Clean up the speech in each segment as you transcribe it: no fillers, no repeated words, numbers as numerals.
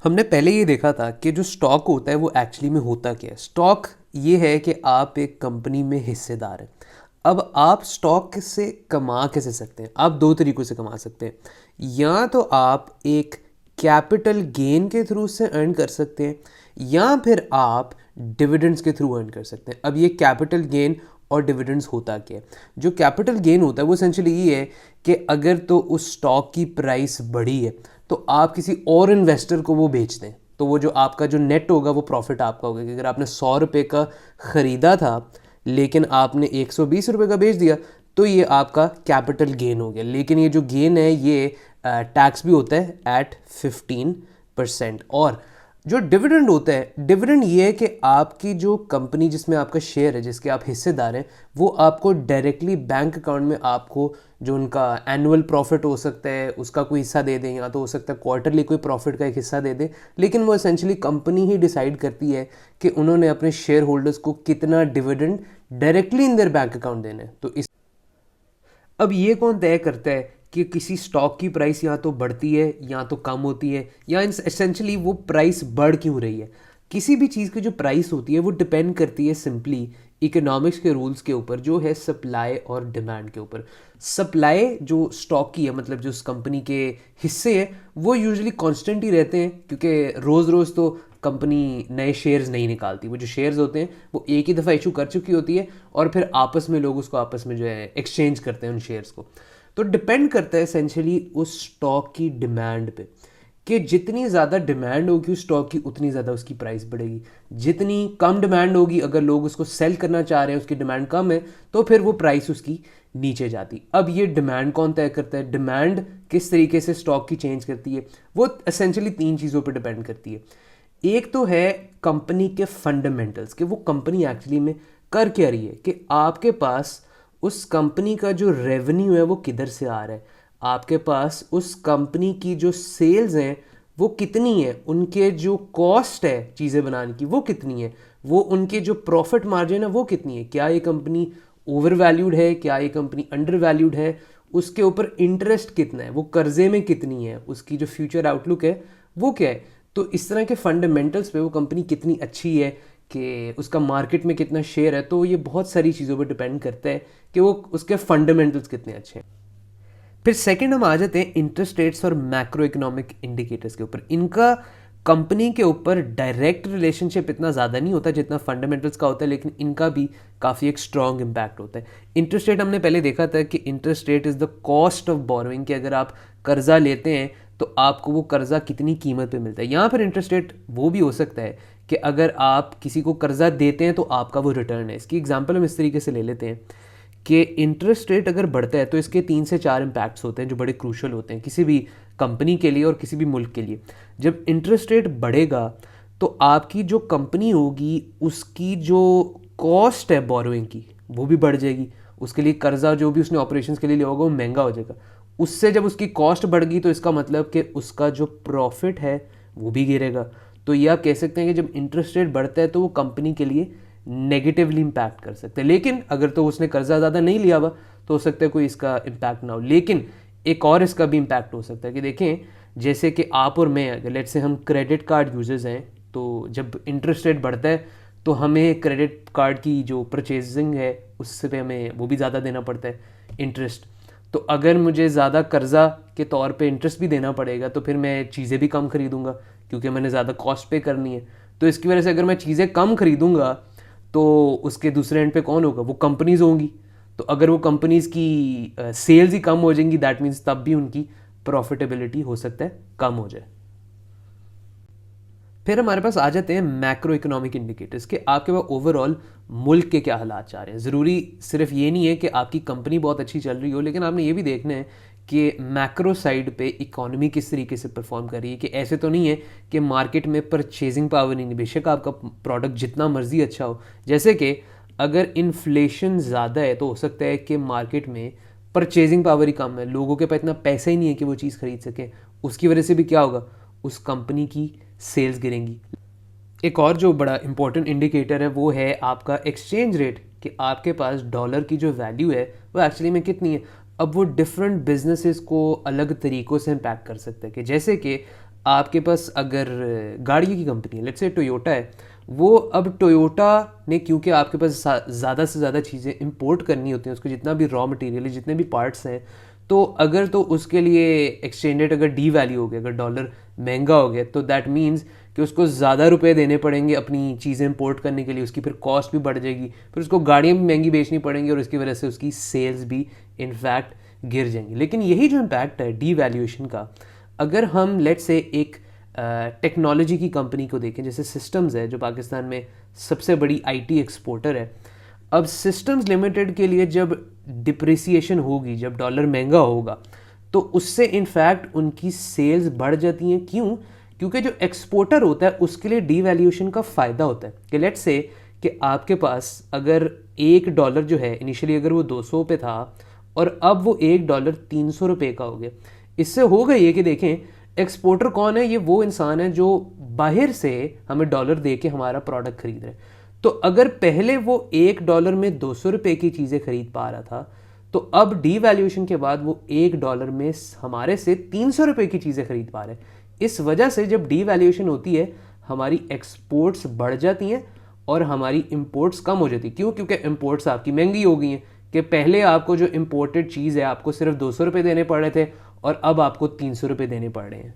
हमने पहले ये देखा था कि जो स्टॉक होता है वो एक्चुअली में होता क्या है। स्टॉक ये है कि आप एक कंपनी में हिस्सेदार हैं। अब आप स्टॉक से कमा कैसे सकते हैं? आप दो तरीक़ों से कमा सकते हैं। या तो आप एक कैपिटल गेन के थ्रू से अर्न कर सकते हैं, या फिर आप डिविडेंड्स के थ्रू अर्न कर सकते हैं। अब ये कैपिटल गेन और डिविडेंड्स होता क्या है? जो कैपिटल गेन होता है वो एसेंशियली ये है कि अगर तो उस स्टॉक की प्राइस बढ़ी है तो आप किसी और इन्वेस्टर को वो बेच दें, तो वो जो आपका जो नेट होगा वो प्रॉफिट आपका होगा। कि अगर आपने 100 रुपये का ख़रीदा था लेकिन आपने 120 रुपये का बेच दिया तो ये आपका कैपिटल गेन हो गया। लेकिन ये जो गेन है ये टैक्स भी होता है एट 15%। और जो डिविडेंड होता है, डिविडेंड ये है कि आपकी जो कंपनी जिसमें आपका शेयर है, जिसके आप हिस्सेदार हैं, वो आपको डायरेक्टली बैंक अकाउंट में आपको जो उनका एनुअल प्रॉफिट हो सकता है उसका कोई हिस्सा दे दें, या तो हो सकता है क्वार्टरली कोई प्रॉफिट का एक हिस्सा दे दें। लेकिन वो एसेंशियली कंपनी ही डिसाइड करती है कि उन्होंने अपने शेयर होल्डर्स को कितना dividend directly in their bank account देना है। तो इस अब ये कौन तय करता है कि किसी स्टॉक की प्राइस या तो बढ़ती है या तो कम होती है, या एसेंशली वो प्राइस बढ़ क्यों रही है? किसी भी चीज़ की जो प्राइस होती है वो डिपेंड करती है सिंपली इकोनॉमिक्स के रूल्स के ऊपर, जो है सप्लाई और डिमांड के ऊपर। सप्लाई जो स्टॉक की है, मतलब जो उस कंपनी के हिस्से हैं, वो यूजुअली कांस्टेंट ही रहते हैं, क्योंकि रोज़ रोज़ तो कंपनी नए शेयर्स नहीं निकालती। वो जो शेयर्स होते हैं वो एक ही दफ़ा इशू कर चुकी होती है और फिर आपस में लोग उसको आपस में जो है एक्सचेंज करते हैं उन शेयर्स को। तो डिपेंड करता है एसेंशियली उस स्टॉक की डिमांड पे, कि जितनी ज़्यादा डिमांड होगी उस स्टॉक की उतनी ज़्यादा उसकी प्राइस बढ़ेगी। जितनी कम डिमांड होगी, अगर लोग उसको सेल करना चाह रहे हैं, उसकी डिमांड कम है, तो फिर वो प्राइस उसकी नीचे जाती। अब ये डिमांड कौन तय करता है? डिमांड किस तरीके से स्टॉक की चेंज करती है? वो एसेंशियली 3 चीज़ों पर डिपेंड करती है। एक तो है कंपनी के फंडामेंटल्स, कि वो कंपनी एक्चुअली में कर क्या रही है, कि आपके पास उस कंपनी का जो रेवेन्यू है वो किधर से आ रहा है, आपके पास उस कंपनी की जो सेल्स हैं वो कितनी है, उनके जो कॉस्ट है चीज़ें बनाने की वो कितनी है, वो उनके जो प्रॉफिट मार्जिन है वो कितनी है, क्या ये कंपनी ओवर वैल्यूड है, क्या ये कंपनी अंडर वैल्यूड है, उसके ऊपर इंटरेस्ट कितना है, वो कर्जे में कितनी है, उसकी जो फ्यूचर आउटलुक है वो क्या है। तो इस तरह के फंडामेंटल्स पे वो कंपनी कितनी अच्छी है, कि उसका मार्केट में कितना शेयर है, तो ये बहुत सारी चीज़ों पर डिपेंड करता है कि वो उसके फंडामेंटल्स कितने अच्छे हैं। फिर सेकंड हम आ जाते हैं इंटरेस्ट रेट्स और मैक्रो इकोनॉमिक इंडिकेटर्स के ऊपर। इनका कंपनी के ऊपर डायरेक्ट रिलेशनशिप इतना ज़्यादा नहीं होता जितना फंडामेंटल्स का होता है, लेकिन इनका भी काफ़ी एक स्ट्रॉन्ग इम्पैक्ट होता है। इंटरेस्ट रेट हमने पहले देखा था कि interest rate is the cost of borrowing, कि अगर आप कर्जा लेते हैं तो आपको वो कर्जा कितनी कीमत पे मिलता है। यहाँ पर इंटरेस्ट रेट वो भी हो सकता है कि अगर आप किसी को कर्जा देते हैं तो आपका वो रिटर्न है। इसकी एग्जांपल हम इस तरीके से ले लेते हैं कि इंटरेस्ट रेट अगर बढ़ता है तो इसके 3 से 4 इम्पैक्ट्स होते हैं जो बड़े क्रूशल होते हैं किसी भी कंपनी के लिए और किसी भी मुल्क के लिए। जब इंटरेस्ट रेट बढ़ेगा तो आपकी जो कंपनी होगी उसकी जो कॉस्ट है बोरोइंग की वो भी बढ़ जाएगी। उसके लिए कर्जा जो भी उसने ऑपरेशंस के लिए लिया होगा वो महंगा हो जाएगा। उससे जब उसकी कॉस्ट बढ़ गई तो इसका मतलब कि उसका जो प्रॉफिट है वो भी गिरेगा। तो ये आप कह सकते हैं कि जब इंटरेस्ट रेट बढ़ता है तो वो कंपनी के लिए नेगेटिवली इम्पैक्ट कर सकते हैं। लेकिन अगर तो उसने कर्जा ज़्यादा नहीं लिया हुआ तो हो सकता है कोई इसका इम्पैक्ट ना हो। लेकिन एक और इसका भी इम्पैक्ट हो सकता है कि देखें, जैसे कि आप और मैं, अगर लेट्स से हम क्रेडिट कार्ड यूजर्स हैं, तो जब इंटरेस्ट रेट बढ़ता है तो हमें क्रेडिट कार्ड की जो परचेजिंग है उससे पे हमें वो भी ज़्यादा देना पड़ता है इंटरेस्ट। तो अगर मुझे ज़्यादा कर्जा के तौर पे इंटरेस्ट भी देना पड़ेगा तो फिर मैं चीज़ें भी कम खरीदूंगा, क्योंकि मैंने ज़्यादा कॉस्ट पे करनी है। तो इसकी वजह से अगर मैं चीज़ें कम खरीदूंगा तो उसके दूसरे एंड पे कौन होगा? वो कंपनीज होंगी। तो अगर वो कंपनीज की सेल्स ही कम हो जाएंगी, दैट मीन्स तब भी उनकी प्रॉफिटेबिलिटी हो सकता है कम हो जाए। फिर हमारे पास आ जाते हैं मैक्रो इकोनॉमिक इंडिकेटर्स, के आपके पास ओवरऑल मुल्क के क्या हालात चाह रहे हैं। ज़रूरी सिर्फ ये नहीं है कि आपकी कंपनी बहुत अच्छी चल रही हो, लेकिन आपने ये भी देखना है कि मैक्रो साइड पे इकोनॉमी किस तरीके से परफॉर्म कर रही है। कि ऐसे तो नहीं है कि मार्केट में परचेजिंग पावर नहीं है, बेशक आपका प्रोडक्ट जितना मर्जी अच्छा हो। जैसे कि अगर इन्फ्लेशन ज़्यादा है तो हो सकता है कि मार्केट में परचेजिंग पावर ही कम है, लोगों के पास इतना पैसा ही नहीं है कि वो चीज़ खरीद सकें। उसकी वजह से भी क्या होगा? उस कंपनी की सेल्स गिरेंगी। एक और जो बड़ा इंपॉर्टेंट इंडिकेटर है वो है आपका एक्सचेंज रेट, कि आपके पास डॉलर की जो वैल्यू है वो एक्चुअली में कितनी है। अब वो डिफरेंट बिजनेसेस को अलग तरीक़ों से इम्पैक्ट कर सकता है। कि जैसे कि आपके पास अगर गाड़ियों की कंपनी है, लेट्स से टोयोटा है, वो अब टोयोटा ने क्योंकि आपके पास ज़्यादा से ज़्यादा चीज़ें इंपोर्ट करनी होती हैं, उसको जितना भी रॉ मटेरियल है, जितने भी पार्ट्स हैं, तो अगर तो उसके लिए एक्सचेंज रेट अगर डी वैल्यू हो गया, अगर डॉलर महंगा हो गया, तो दैट मीन्स कि उसको ज़्यादा रुपए देने पड़ेंगे अपनी चीज़ें इंपोर्ट करने के लिए, उसकी फिर कॉस्ट भी बढ़ जाएगी, फिर उसको गाड़ियाँ भी महंगी बेचनी पड़ेंगी और इसकी वजह से उसकी सेल्स भी इनफैक्ट गिर जाएंगी। लेकिन यही जो इम्पैक्ट है डी वैल्यूएशन का, अगर हम लेट से एक टेक्नोलॉजी की कंपनी को देखें, जैसे सिस्टम्स है जो पाकिस्तान में सबसे बड़ी आईटी एक्सपोर्टर है, अब सिस्टम्स लिमिटेड के लिए जब डिप्रिसिएशन होगी, जब डॉलर महंगा होगा, तो उससे इनफैक्ट उनकी सेल्स बढ़ जाती हैं। क्यों? क्योंकि जो एक्सपोर्टर होता है उसके लिए डीवैल्यूएशन का फ़ायदा होता है कि लेट्स से कि आपके पास अगर $1 जो है इनिशियली अगर वो 200 पे था और अब वो $1 300 का हो गया। इससे हो गई है कि देखें एक्सपोर्टर कौन है, ये वो इंसान है जो बाहर से हमें डॉलर दे के हमारा प्रोडक्ट खरीद रहे हैं। तो अगर पहले वो $1 में 200 रुपये की चीज़ें खरीद पा रहा था, तो अब डीवैल्यूएशन के बाद वो $1 में हमारे से 300 रुपये की चीज़ें खरीद पा रहे हैं। इस वजह से जब डीवैल्यूएशन होती है हमारी एक्सपोर्ट्स बढ़ जाती हैं और हमारी इंपोर्ट्स कम हो जाती है। क्यों? क्योंकि इंपोर्ट्स आपकी महंगी हो गई हैं, कि पहले आपको जो इंपोर्टेड चीज़ है आपको सिर्फ 200 रुपये देने पड़ रहे थे और अब आपको 300 रुपये देने पड़ रहे हैं।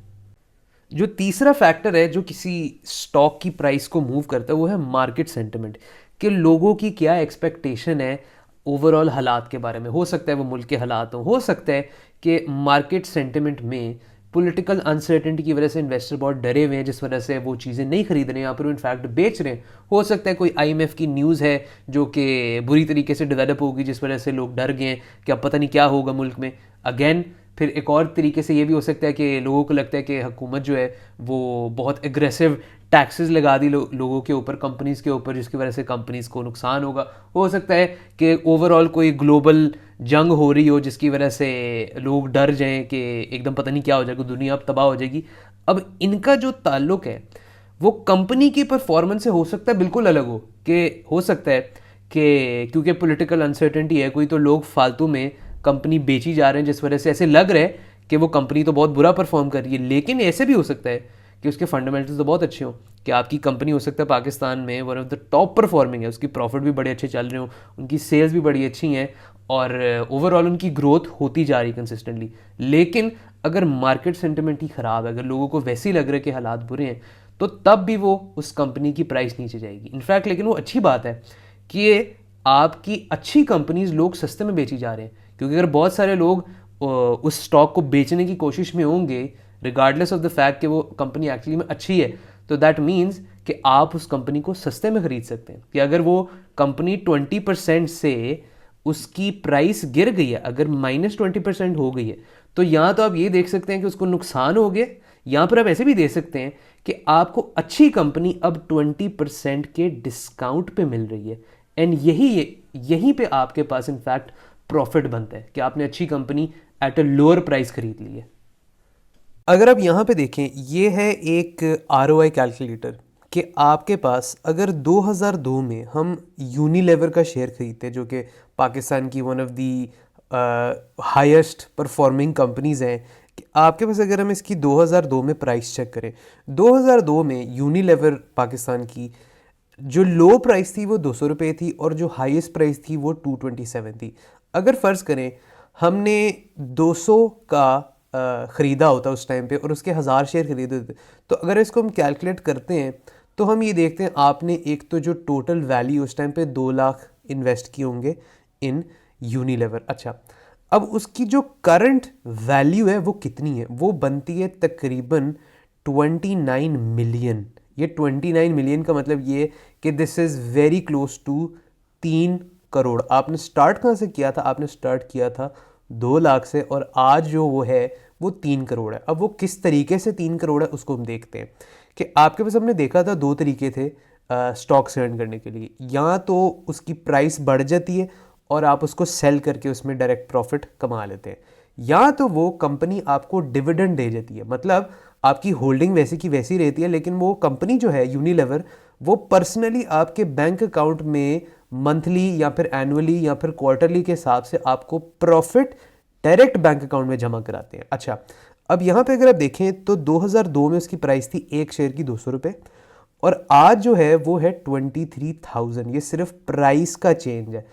जो तीसरा फैक्टर है जो किसी स्टॉक की प्राइस को मूव करता है वो है मार्केट सेंटिमेंट, कि लोगों की क्या एक्सपेक्टेशन है ओवरऑल हालात के बारे में। हो सकता है वो मुल्क के हालात हो सकता है कि मार्केट सेंटिमेंट में पॉलिटिकल अनसर्टेनिटी की वजह से इन्वेस्टर बहुत डरे हुए हैं, जिस वजह से वो चीज़ें नहीं खरीद रहे हैं या फिर इनफैक्ट बेच रहे हैं। हो सकता है कोई आईएमएफ की न्यूज़ है जो कि बुरी तरीके से डेवलप होगी, जिस वजह से लोग डर गए हैं कि अब पता नहीं क्या होगा मुल्क में। अगेन फिर एक और तरीके से ये भी हो सकता है कि लोगों को लगता है कि हुकूमत जो है वो बहुत एग्रेसिव टैक्सेस लगा दी लोगों के ऊपर, कंपनीज़ के ऊपर, जिसकी वजह से कंपनीज़ को नुकसान होगा। हो सकता है कि ओवरऑल कोई ग्लोबल जंग हो रही हो जिसकी वजह से लोग डर जाएं कि एकदम पता नहीं क्या हो जाएगा, दुनिया अब तबाह हो जाएगी। अब इनका जो ताल्लुक है वो कंपनी की परफॉर्मेंस से हो सकता है बिल्कुल अलग हो, कि हो सकता है कि क्योंकि पॉलिटिकल अनसर्टेनिटी है कोई, तो लोग फालतू में कंपनी बेची जा रहे हैं, जिस वजह से ऐसे लग रहा है कि वो कंपनी तो बहुत बुरा परफॉर्म कर रही है। लेकिन ऐसे भी हो सकता है कि उसके फंडामेंटल्स तो बहुत अच्छे हों, कि आपकी कंपनी हो सकता है पाकिस्तान में one of the top performing है, उसकी प्रॉफिट भी बड़े अच्छे चल रहे हो, उनकी सेल्स भी बड़ी अच्छी हैं और ओवरऑल उनकी ग्रोथ होती जा रही है कंसिस्टेंटली। लेकिन अगर मार्केट सेंटिमेंट ही ख़राब है, अगर लोगों को वैसे ही लग रहा है कि हालात बुरे हैं, तो तब भी वो उस कंपनी की प्राइस नीचे जाएगी। इनफैक्ट लेकिन वो अच्छी बात है कि आपकी अच्छी कंपनीज लोग सस्ते में बेची जा रहे हैं, क्योंकि अगर बहुत सारे लोग उस स्टॉक को बेचने की कोशिश में होंगे रिगार्डलेस ऑफ द फैक्ट कि वो कंपनी एक्चुअली में अच्छी है, तो दैट मीन्स कि आप उस कंपनी को सस्ते में खरीद सकते हैं। कि अगर वो कंपनी 20% से उसकी प्राइस गिर गई है, अगर -20% हो गई है, तो यहाँ तो आप ये देख सकते हैं कि उसको नुकसान हो गया। यहाँ पर आप ऐसे भी दे सकते हैं कि आपको अच्छी कंपनी अब 20% के डिस्काउंट पे मिल रही है, एंड यहीं पे आपके पास इनफैक्ट प्रॉफिट बनता है कि आपने अच्छी company at a lower price खरीद ली है। अगर आप यहाँ पे देखें, ये है एक ROI कैलकुलेटर, कि आपके पास अगर 2002 में हम यूनिलेवर का शेयर खरीदते हैं, जो कि पाकिस्तान की one of the highest performing companies हैं, कि आपके पास अगर हम इसकी 2002 में प्राइस चेक करें, 2002 में यूनिलेवर पाकिस्तान की जो लो प्राइस थी वो 200 रुपये थी और जो हाईएस्ट प्राइस थी वो 227 थी। अगर फ़र्ज़ करें हमने 200 का ख़रीदा होता उस टाइम पे और उसके 1000 शेयर खरीदे होते, तो अगर इसको हम कैलकुलेट करते हैं तो हम ये देखते हैं आपने एक तो जो टोटल वैल्यू उस टाइम पे 2 लाख इन्वेस्ट किए होंगे इन यूनिलेवर। अच्छा, अब उसकी जो करंट वैल्यू है वो कितनी है? वो बनती है तकरीबन 29 मिलियन। ये 29 मिलियन का मतलब ये कि this is very close to 3 crore. आपने स्टार्ट कहाँ से किया था? आपने स्टार्ट किया था 2 लाख से और आज जो वो है वो 3 करोड़ है। अब वो किस तरीके से 3 करोड़ है उसको हम देखते हैं कि आपके पास हमने देखा था 2 तरीके थे स्टॉक से अर्न करने के लिए। या तो उसकी प्राइस बढ़ जाती है और आप उसको सेल करके उसमें डायरेक्ट प्रॉफिट कमा लेते हैं, या तो वो कंपनी आपको डिविडेंड दे जाती है, मतलब आपकी होल्डिंग वैसी की वैसी रहती है, लेकिन वो कंपनी जो है यूनिलेवर वो पर्सनली आपके बैंक अकाउंट में मंथली या फिर एनुअली या फिर क्वार्टरली के हिसाब से आपको प्रॉफिट डायरेक्ट बैंक अकाउंट में जमा कराते हैं। अच्छा, अब यहाँ पे अगर आप देखें तो 2002 में उसकी प्राइस थी एक शेयर की 200 रुपये, और आज जो है वो है 23,000। ये सिर्फ प्राइस का चेंज है।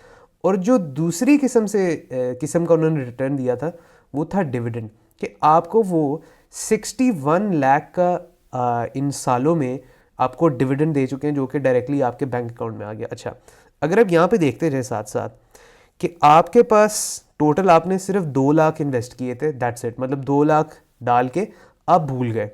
और जो दूसरी किस्म का उन्होंने रिटर्न दिया था वो था डिविडेंड, कि आपको वो 61 लाख का इन सालों में आपको डिविडेंड दे चुके हैं, जो कि डायरेक्टली आपके बैंक अकाउंट में आ गया। अच्छा, अगर आप यहाँ पे देखते जाए साथ साथ कि आपके पास टोटल आपने सिर्फ 2 लाख इन्वेस्ट किए थे, दैट्स इट, मतलब 2 लाख डाल के आप भूल गए।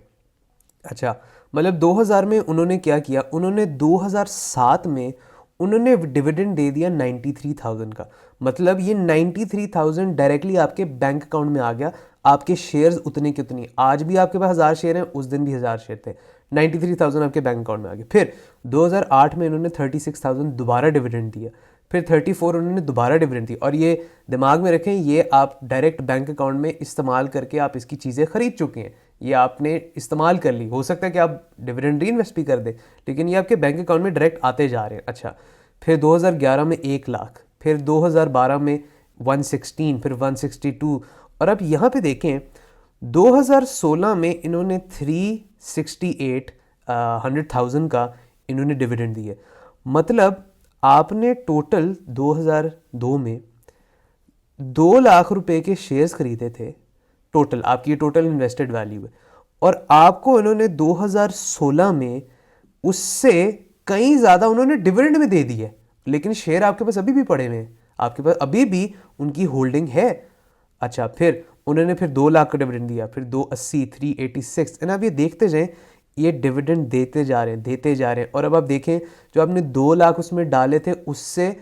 अच्छा, मतलब 2000 में उन्होंने क्या किया, उन्होंने 2007 में उन्होंने डिविडेंड दे दिया 93,000 का। मतलब ये 93,000 डायरेक्टली आपके बैंक अकाउंट में आ गया। आपके शेयर्स उतने के उतनी, आज भी आपके पास 1000 शेयर हैं, उस दिन भी 1000 शेयर थे, 93,000 आपके बैंक अकाउंट में आ गए। फिर 2008 में इन्होंने 36,000 दोबारा डिविडेंड दिया, फिर 34 उन्होंने दोबारा डिविडेंड दी। और ये दिमाग में रखें, ये आप डायरेक्ट बैंक अकाउंट में इस्तेमाल करके आप इसकी चीज़ें खरीद चुके हैं, ये आपने इस्तेमाल कर ली। हो सकता है कि आप डिविडेंड री इन्वेस्ट भी कर दें, लेकिन ये आपके बैंक अकाउंट में डायरेक्ट आते जा रहे हैं। अच्छा, फिर 2011 में 1 लाख, फिर 2012 में 116, फिर 162, और अब यहाँ पे देखें 2016 में इन्होंने 368,100,000 का इन्होंने डिविडेंड दिए। मतलब आपने टोटल 2002 में 2 लाख रुपए के शेयर्स खरीदे थे, टोटल आपकी टोटल इन्वेस्टेड वैल्यू है, और आपको इन्होंने 2016 में उससे कहीं ज़्यादा उन्होंने डिविडेंड में दे दी है, लेकिन शेयर आपके पास अभी भी पड़े हुए हैं, आपके पास अभी भी उनकी होल्डिंग है। अच्छा, फिर उन्होंने फिर 2 लाख का डिविडेंड दिया, फिर 280, 386, एंड आप ये देखते जाएं, ये डिविडेंड देते जा रहे हैं, देते जा रहे हैं। और अब आप देखें, जो आपने 2 लाख उसमें डाले थे, उससे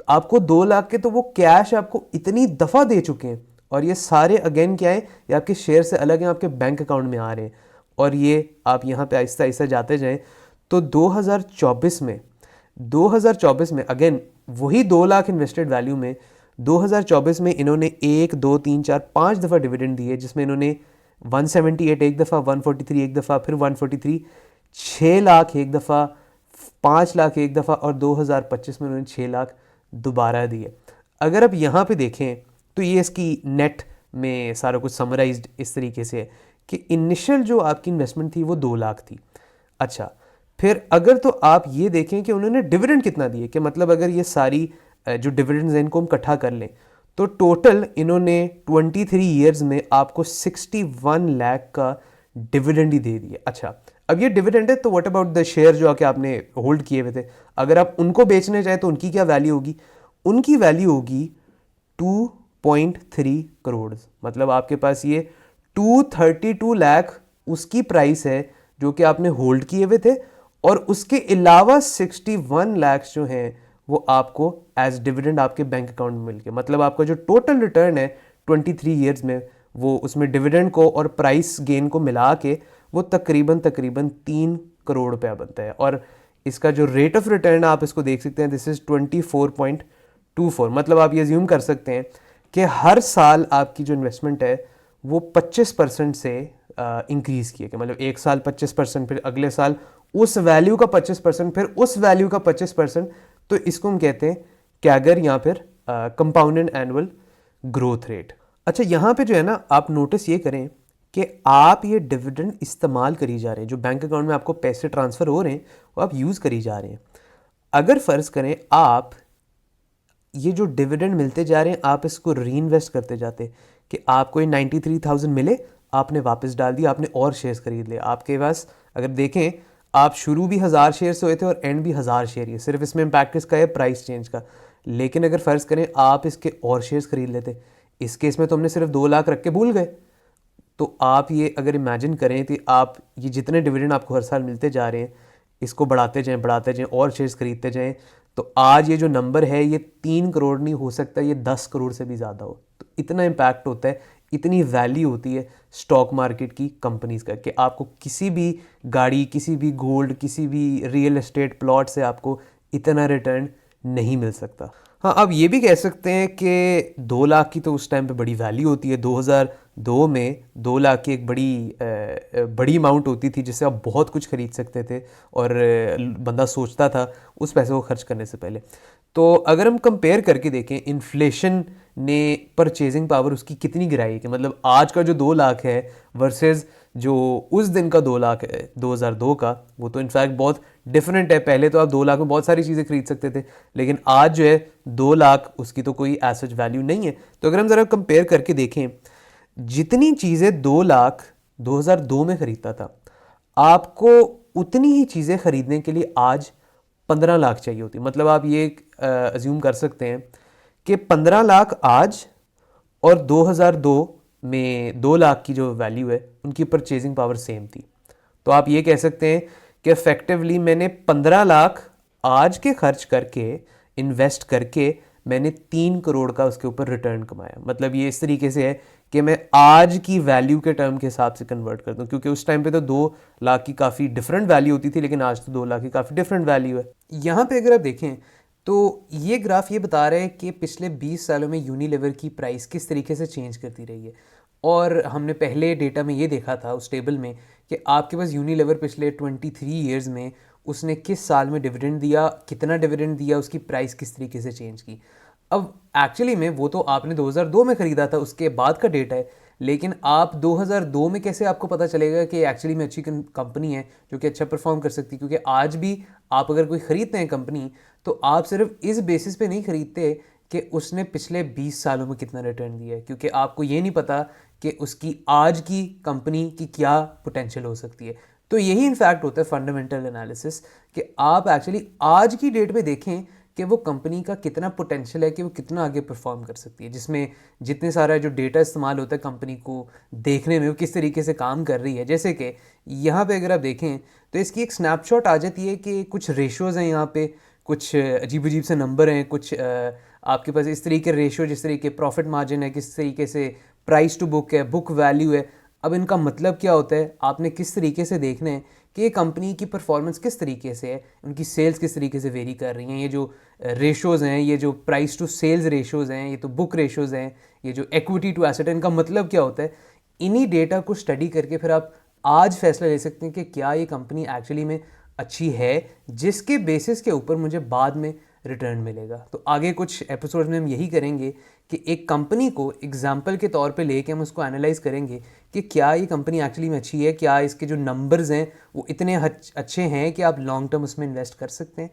आपको 2 लाख के तो वो कैश आपको इतनी दफ़ा दे चुके हैं, और ये सारे अगेन क्या है, ये आपके शेयर से अलग हैं, आपके बैंक अकाउंट में आ रहे हैं। और ये आप यहाँ पे आहिस्ता आहिस्ता जाते जाएं तो 2024 में अगेन वही 2 लाख इन्वेस्टेड वैल्यू में 2024 में इन्होंने 1, 2, 3, 4, 5 दफ़ा डिविडेंड दिए, जिसमें इन्होंने 178 एक दफ़ा, 143 एक दफ़ा, फिर 143, 6 लाख एक दफ़ा, 5 लाख एक दफ़ा, और 2025 में उन्होंने 6 लाख दोबारा दिए। अगर आप यहाँ पे देखें तो ये इसकी नेट में सारा कुछ समराइज्ड इस तरीके से है कि इनिशियल जो आपकी इन्वेस्टमेंट थी वो 2 लाख थी। अच्छा, फिर अगर तो आप ये देखें कि उन्होंने डिविडेंड कितना दिए, कि मतलब अगर ये सारी जो डिविडेंड्स हैं इनको हम इकट्ठा कर लें तो टोटल इन्होंने 23 ईयर्स में आपको 61 लाख का डिविडेंड ही दे दिया। अच्छा, अब ये डिविडेंड है, तो व्हाट अबाउट द शेयर जो आके आपने होल्ड किए हुए थे, अगर आप उनको बेचने जाए तो उनकी क्या वैल्यू होगी? उनकी वैल्यू होगी 2.3 करोड़। मतलब आपके पास ये 232 लाख उसकी प्राइस है जो कि आपने होल्ड किए हुए थे, और उसके अलावा 61 लाख जो हैं वो आपको एज डिविडेंड आपके बैंक अकाउंट में मिल गए। मतलब आपका जो टोटल रिटर्न है 23 ईयर्स में, वो उसमें डिविडेंड को और प्राइस गेन को मिला के वो तकरीबन 3 करोड़ रुपया बनता है। और इसका जो रेट ऑफ रिटर्न आप इसको देख सकते हैं, दिस इज़ 24.24। मतलब आप ये अज्यूम कर सकते हैं कि हर साल आपकी जो इन्वेस्टमेंट है वो 25% से इंक्रीज़ किए, कि मतलब एक साल 25%, फिर अगले साल उस वैल्यू का 25%, फिर उस वैल्यू का 25%। तो इसको हम कहते हैं कैगर या फिर कंपाउंडेड एनुअल ग्रोथ रेट। अच्छा, यहाँ पे जो है ना, आप नोटिस ये करें कि आप ये डिविडेंड इस्तेमाल करी जा रहे हैं, जो बैंक अकाउंट में आपको पैसे ट्रांसफ़र हो रहे हैं वो आप यूज़ करी जा रहे हैं। अगर फ़र्ज़ करें आप ये जो डिविडेंड मिलते जा रहे हैं आप इसको री इन्वेस्ट करते जाते, कि आपको ये 93,000 मिले, आपने वापस डाल दिया, आपने और शेयर्स खरीद लिए। आपके पास अगर देखें, आप शुरू भी 1000 शेयर से हुए थे और एंड भी 1000 शेयर ही है, सिर्फ इसमें इम्पैक्ट इसका है प्राइस चेंज का। लेकिन अगर फ़र्ज़ करें आप इसके और शेयर्स खरीद लेते, इस केस में तो हमने सिर्फ 2 लाख रख के भूल गए। तो आप ये अगर इमेजिन करें कि आप ये जितने डिविडेंड आपको हर साल मिलते जा रहे हैं, इसको बढ़ाते जाएं और शेयर्स खरीदते जाएं, तो आज ये जो नंबर है ये 3 करोड़ नहीं हो सकता, ये 10 करोड़ से भी ज़्यादा हो। तो इतना इम्पैक्ट होता है, इतनी वैल्यू होती है स्टॉक मार्केट की कंपनीज़ का, कि आपको किसी भी गाड़ी, किसी भी गोल्ड, किसी भी रियल एस्टेट प्लॉट से आपको इतना रिटर्न नहीं मिल सकता। हाँ, आप ये भी कह सकते हैं कि 2 लाख की तो उस टाइम पे बड़ी वैल्यू होती है। 2002 में 2 लाख की एक बड़ी अमाउंट होती थी जिससे आप बहुत कुछ खरीद सकते थे, और बंदा सोचता था उस पैसे को खर्च करने से पहले। तो अगर हम कंपेयर करके देखें, इन्फ्लेशन ने परचेजिंग पावर उसकी कितनी गिराई है, कि मतलब आज का जो 2 लाख है वर्सेस जो उस दिन का 2 लाख है 2002 का, वो तो इनफैक्ट बहुत डिफरेंट है। पहले तो आप 2 लाख में बहुत सारी चीज़ें खरीद सकते थे, लेकिन आज जो है 2 लाख उसकी तो कोई एज सच वैल्यू नहीं है। तो अगर हम ज़रा कंपेयर करके देखें, जितनी चीज़ें 2 लाख 2002 में खरीदता था, आपको उतनी ही चीज़ें खरीदने के लिए आज 15 लाख चाहिए होती। मतलब आप ये अज्यूम कर सकते हैं कि 15 लाख आज और 2002 में 2 लाख की जो वैल्यू है उनकी परचेजिंग पावर सेम थी। तो आप ये कह सकते हैं कि इफेक्टिवली मैंने 15 लाख आज के खर्च करके, इन्वेस्ट करके, मैंने 3 करोड़ का उसके ऊपर रिटर्न कमाया। मतलब ये इस तरीके से है कि मैं आज की वैल्यू के टर्म के हिसाब से कन्वर्ट करता हूँ, क्योंकि उस टाइम पे तो 2 लाख की काफ़ी डिफरेंट वैल्यू होती थी, लेकिन आज तो 2 लाख की काफ़ी डिफरेंट वैल्यू है। यहाँ पे अगर आप देखें तो ये ग्राफ ये बता रहा है कि पिछले 20 सालों में यूनिलीवर की प्राइस किस तरीके से चेंज करती रही है। और हमने पहले डेटा में ये देखा था उस टेबल में कि आपके पास यूनिलीवर पिछले 23 ईयर्स में उसने किस साल में डिविडेंड दिया, कितना डिविडेंड दिया, उसकी प्राइस किस तरीके से चेंज की। अब एक्चुअली में वो तो आपने 2002 में ख़रीदा था, उसके बाद का डेटा है, लेकिन आप 2002 में कैसे आपको पता चलेगा कि एक्चुअली में अच्छी कंपनी है जो कि अच्छा परफॉर्म कर सकती है। क्योंकि आज भी आप अगर कोई ख़रीदते हैं कंपनी, तो आप सिर्फ इस बेसिस पे नहीं ख़रीदते कि उसने पिछले 20 सालों में कितना रिटर्न दिया है, क्योंकि आपको ये नहीं पता कि उसकी आज की कंपनी की क्या पोटेंशियल हो सकती है। तो यही इनफैक्ट होता है फंडामेंटल एनालिसिस, कि आप एक्चुअली आज की डेट में देखें कि वो कंपनी का कितना पोटेंशियल है, कि वो कितना आगे परफॉर्म कर सकती है, जिसमें जितने सारा जो डेटा इस्तेमाल होता है कंपनी को देखने में वो किस तरीके से काम कर रही है। जैसे कि यहाँ पे अगर आप देखें तो इसकी एक स्नैपशॉट आ जाती है कि कुछ रेशोज़ हैं यहाँ पे, कुछ अजीब अजीब से नंबर हैं, कुछ आपके पास इस तरीके रेशो, जिस तरीके प्रॉफिट मार्जिन है, किस तरीके से प्राइस टू बुक है, बुक वैल्यू है। अब इनका मतलब क्या होता है, आपने किस तरीके से देखना है कि ये कंपनी की परफॉर्मेंस किस तरीके से है, उनकी सेल्स किस तरीके से वेरी कर रही हैं। ये जो रेशोज़ हैं, ये जो प्राइस टू सेल्स रेशोज़ हैं, ये तो बुक रेशोज़ हैं, ये जो इक्विटी टू एसेट है, इनका मतलब क्या होता है। इन्हीं डेटा को स्टडी करके फिर आप आज फैसला ले सकते हैं कि क्या ये कंपनी एक्चुअली में अच्छी है, जिसके बेसिस के ऊपर मुझे बाद में रिटर्न मिलेगा। तो आगे कुछ एपिसोड में हम यही करेंगे कि एक कंपनी को एग्जाम्पल के तौर पे लेके हम उसको एनालाइज करेंगे कि क्या ये कंपनी एक्चुअली में अच्छी है, क्या इसके जो नंबर्स हैं वो इतने अच्छे हैं कि आप लॉन्ग टर्म उसमें इन्वेस्ट कर सकते हैं।